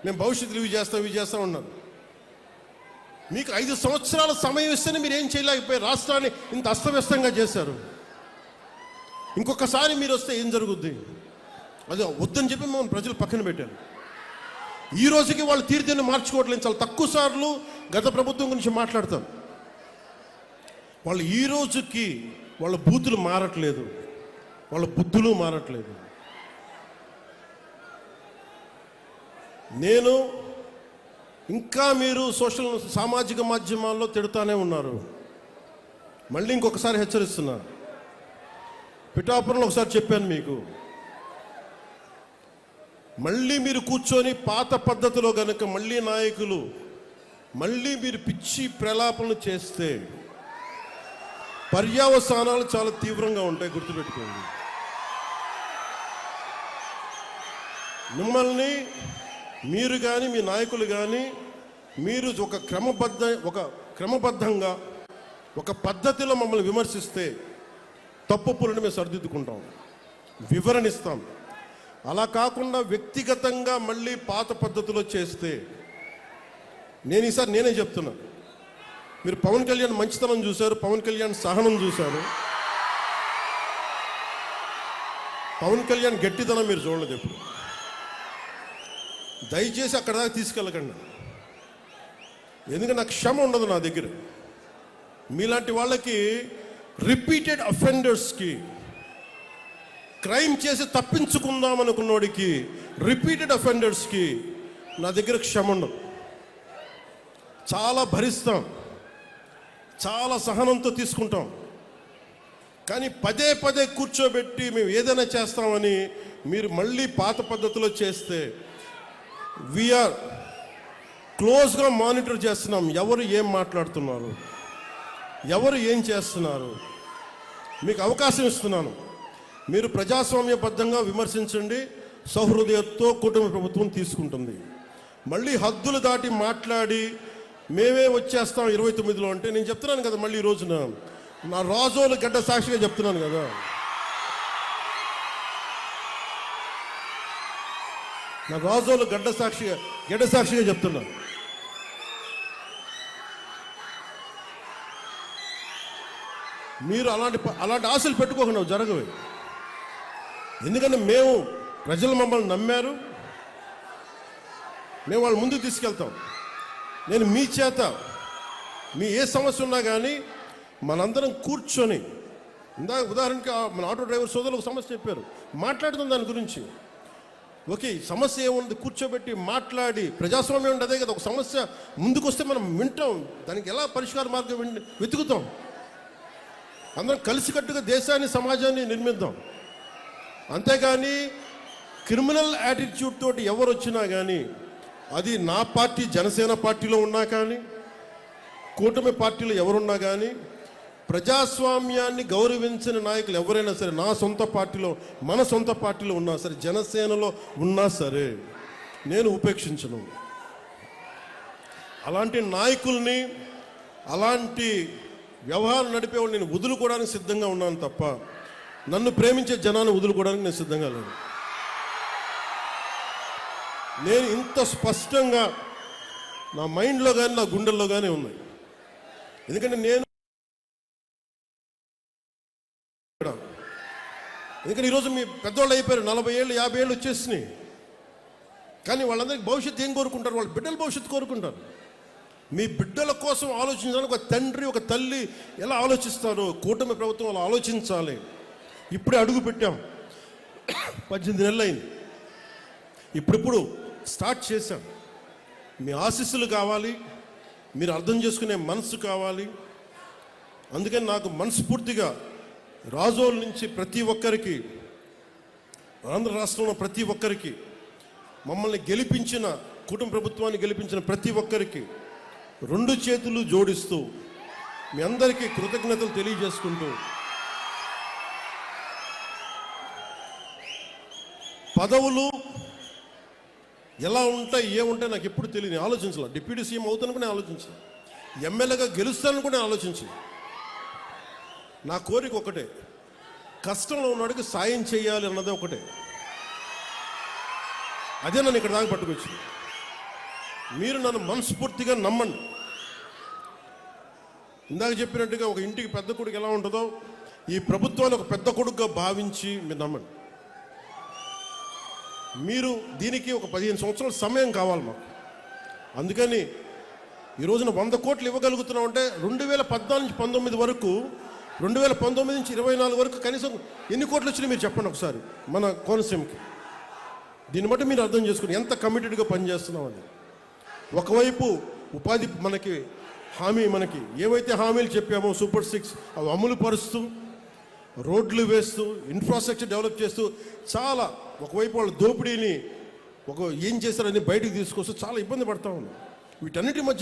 మేము భవిష్యత్తులో ఇవి చేస్తాం ఉన్నారు. మీకు 5 సంవత్సరాల సమయం ఇస్తేనే మీరు ఏం చేయలేకపోయారు. రాష్ట్రాన్ని ఇంత అస్తవ్యస్తంగా చేశారు. ఇంకొకసారి మీరు వస్తే ఏం జరుగుద్ది? అదే వద్దని చెప్పి మనం ప్రజలు పక్కన పెట్టారు. ఈ రోజుకి వాళ్ళు తీరుతేనే మార్చుకోవట్లేదు. చాలా తక్కువ సార్లు గత ప్రభుత్వం గురించి మాట్లాడతారు. వాళ్ళు ఈ రోజుకి వాళ్ళ బూతులు మారట్లేదు, వాళ్ళ బుద్ధులు మారట్లేదు. నేను ఇంకా మీరు సామాజిక మాధ్యమాల్లో తిడుతూనే ఉన్నారు. మళ్ళీ ఇంకొకసారి హెచ్చరిస్తున్నా. పిఠాపురంలో ఒకసారి చెప్పాను మీకు, మళ్ళీ మీరు కూర్చొని పాత పద్ధతిలో కనుక మళ్ళీ నాయకులు మళ్ళీ మీరు పిచ్చి ప్రలాపనలు చేస్తే పర్యవసానాలు చాలా తీవ్రంగా ఉంటాయి, గుర్తుపెట్టుకోండి. మిమ్మల్ని మీరు కానీ మీ నాయకులు కానీ మీరు ఒక క్రమబద్ధంగా ఒక పద్ధతిలో మమ్మల్ని విమర్శిస్తే తప్పులను మేము సరిదిద్దుకుంటాం, వివరణిస్తాం. అలా కాకుండా వ్యక్తిగతంగా మళ్ళీ పాత పద్ధతిలో చేస్తే ఈసారి నేనే చెప్తున్నా. మీరు పవన్ కళ్యాణ్ మంచితనం చూశారు, పవన్ కళ్యాణ్ సహనం చూశారు, పవన్ కళ్యాణ్ గట్టితనం మీరు చూడలేదు ఎప్పుడు. దయచేసి అక్కడ దాకా తీసుకెళ్ళకండి. ఎందుకంటే నాకు క్షమ ఉండదు నా దగ్గర. మీలాంటి వాళ్ళకి రిపీటెడ్ అఫెండర్స్కి, క్రైమ్ చేసి తప్పించుకుందాం అనుకున్నోడికి, రిపీటెడ్ అఫెండర్స్కి నా దగ్గర క్షమ ఉండదు. చాలా భరిస్తాం, చాలా సహనంతో తీసుకుంటాం. కానీ పదే పదే కూర్చోబెట్టి మేము ఏదైనా చేస్తామని మీరు మళ్ళీ పాత పద్ధతిలో చేస్తే వీఆర్ క్లోజ్గా మానిటర్ చేస్తున్నాం. ఎవరు ఏం మాట్లాడుతున్నారు, ఎవరు ఏం చేస్తున్నారు, మీకు అవకాశం ఇస్తున్నాను. మీరు ప్రజాస్వామ్యబద్ధంగా విమర్శించండి, సహృదయతో కూటమి ప్రభుత్వం తీసుకుంటుంది. మళ్ళీ హద్దులు దాటి మాట్లాడి మేమే వచ్చేస్తాం 29లో అంటే నేను చెప్తున్నాను కదా, మళ్ళీ ఈ రోజున నా రాజోలు గడ్డ సాక్షిగా చెప్తున్నాను కదా. నా రాజోలు గడ్డ సాక్షిగా చెప్తున్నా. మీరు అలాంటి ఆశలు పెట్టుకోకుండా జరగవు. ఎందుకంటే ప్రజలు మమ్మల్ని నమ్మారు, మేము వాళ్ళ ముందుకు తీసుకెళ్తాం. నేను మీ చేత మీ ఏ సమస్య ఉన్నా కానీ మనందరం కూర్చొని, ఉదాహరణకి మన ఆటో డ్రైవర్ సోదరులు ఒక సమస్య చెప్పారు, మాట్లాడుతాం దాని గురించి. ఓకే, సమస్య ఏముంది కూర్చోబెట్టి మాట్లాడి, ప్రజాస్వామ్యం అంటే అదే కదా. ఒక సమస్య ముందుకు వస్తే మనం వింటాం, దానికి ఎలా పరిష్కార మార్గం వెతుకుతాం. అందరం కలిసికట్టుగా దేశాన్ని సమాజాన్ని నిర్మిద్దాం. అంతేగాని క్రిమినల్ యాటిట్యూడ్ తోటి ఎవరు వచ్చినా కానీ, అది నా పార్టీ జనసేన పార్టీలో ఉన్నా కానీ, కూటమి పార్టీలో ఎవరున్నా కానీ, ప్రజాస్వామ్యాన్ని గౌరవించిన నాయకులు ఎవరైనా సరే, నా సొంత పార్టీలో, మన సొంత పార్టీలో ఉన్నా సరే, జనసేనలో ఉన్నా సరే, నేను ఉపేక్షించను. అలాంటి నాయకుల్ని, అలాంటి వ్యవహారం నడిపేవాళ్ళు నేను వదులుకోవడానికి సిద్ధంగా ఉన్నాను తప్ప, నన్ను ప్రేమించే జనాన్ని వదులుకోవడానికి నేను సిద్ధంగా లేను. నేను ఇంత స్పష్టంగా నా మైండ్లో కానీ నా గుండెల్లో కానీ ఉన్నాయి. ఎందుకంటే ఈరోజు మీ పెద్దవాళ్ళు అయిపోయారు, 40 ఏళ్ళు 50 ఏళ్ళు వచ్చేసినాయి. కానీ వాళ్ళందరికీ భవిష్యత్తు ఏం కోరుకుంటారు? వాళ్ళ బిడ్డల భవిష్యత్తు కోరుకుంటారు. మీ బిడ్డల కోసం ఆలోచించడానికి ఒక తండ్రి ఒక తల్లి ఎలా ఆలోచిస్తారో కూటమి ప్రభుత్వం అలా ఆలోచించాలి. ఇప్పుడే అడుగు పెట్టాం, 18 నెలలు అయింది. ఇప్పుడు స్టార్ట్ చేశాం. మీ ఆశీస్సులు కావాలి, మీరు అర్థం చేసుకునే మనసు కావాలి. అందుకని నాకు మనస్ఫూర్తిగా రాజోల నుంచి ప్రతి ఒక్కరికి, ఆంధ్ర రాష్ట్రంలో ప్రతి ఒక్కరికి, మమ్మల్ని గెలిపించిన కూటమి ప్రభుత్వాన్ని గెలిపించిన ప్రతి ఒక్కరికి 2 చేతులు జోడిస్తూ మీ అందరికీ కృతజ్ఞతలు తెలియజేసుకుంటూ, పదవులు ఎలా ఉంటాయి ఏముంటాయి నాకు ఎప్పుడు తెలియదు, ఆలోచించాల. డిప్యూటీ సీఎం అవుతాను కూడా ఆలోచించాను, ఎమ్మెల్యేగా గెలుస్తాను కూడా ఆలోచించాను. నా కోరిక ఒకటే, కష్టంలో ఉన్నవాడికి సాయం చేయాలి అన్నదే ఒకటే. అదే నన్ను ఇక్కడ దాకా పట్టుకొచ్చింది. మీరు నన్ను మనస్ఫూర్తిగా నమ్మండి. ఇందాక చెప్పినట్టుగా ఒక ఇంటికి పెద్ద కొడుకు ఎలా ఉంటుందో ఈ ప్రభుత్వాన్ని ఒక పెద్ద కొడుకుగా భావించి మీరు నమ్మండి. మీరు దీనికి ఒక 15 సంవత్సరాల సమయం కావాలి మాకు. అందుకని ఈ రోజున 100 కోట్లు ఇవ్వగలుగుతున్నాం అంటే 2014 నుంచి 19 వరకు, 2019 నుంచి 24 వరకు కనీసం ఎన్ని కోట్లు వచ్చినాయి మీరు చెప్పండి ఒకసారి మన కోనసీమకి. దీన్ని బట్టి మీరు అర్థం చేసుకుని ఎంత కమిటెడ్గా పనిచేస్తున్నామని. ఒకవైపు ఉపాధి మనకి హామీ, మనకి ఏవైతే హామీలు చెప్పామో సూపర్ 6 అవి అమలు పరుస్తూ, రోడ్లు వేస్తూ, ఇన్ఫ్రాస్ట్రక్చర్ డెవలప్ చేస్తూ, చాలా ఒకవైపు వాళ్ళ దోపిడీని ఏం చేశారని బయటకు తీసుకొస్తూ చాలా ఇబ్బంది పడతా ఉన్నాం. వీటన్నిటి మధ్య